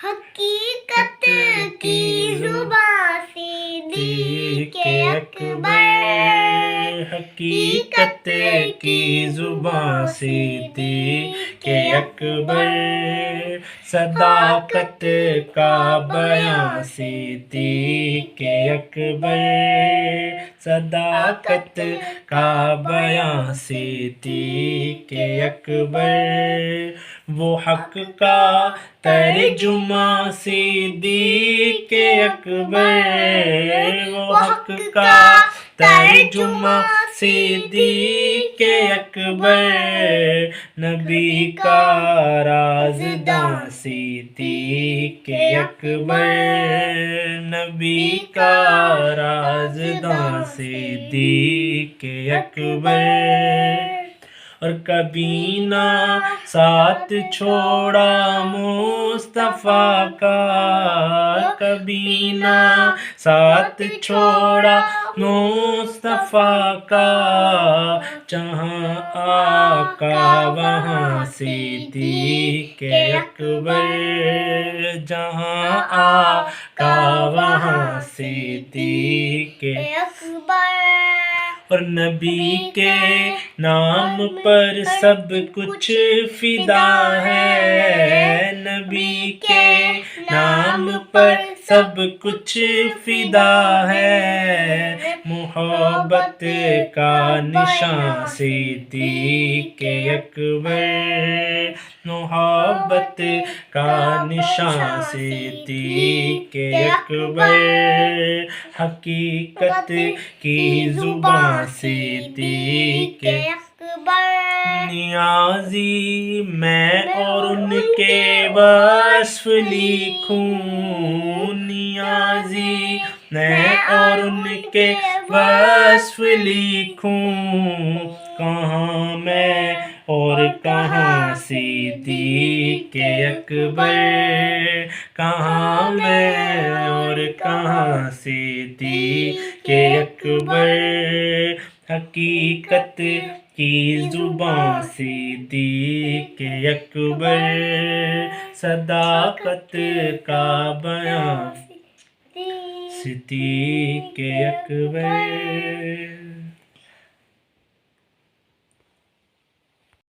حقیقت کی زبان صدیق اکبر، حقیقت کی زبان صدیق اکبر، صداقت کا بیان صدیق اکبر، صداقت کا بیان صدیق اکبر، وہ حق کا ترجمہ صدیق اکبر، وہ حق کا ترجمہ صدیق اکبر، نبی کا رازداں صدیق اکبر، نبی کا رازداں صدیق اکبر، اور کبھی نہ ساتھ چھوڑا مصطفیٰ کا، کبھی نہ ساتھ چھوڑا مصطفیٰ کا، جہاں آقا وہاں صدیق اکبر، جہاں آقا وہاں صدیق اکبر، اور نبی کے نام پر سب کچھ فدا ہے، نبی کے نام پر سب کچھ فدا ہے، محبت کا نشان صدیق اکبر، محبت کا نشان صدیق اکبر، حقیقت کی زبان صدیق اکبر، نیازی میں اور ان کے وصف لکھوں، نیازی میں اور ان کے وصف لکھوں، کہاں میں اور کہاں صدیق اکبر، کہاں میں اور کہاں صدیق اکبر، حقیقت کی زبان صدیق اکبر، صداقت کا بیان صدیق اکبر۔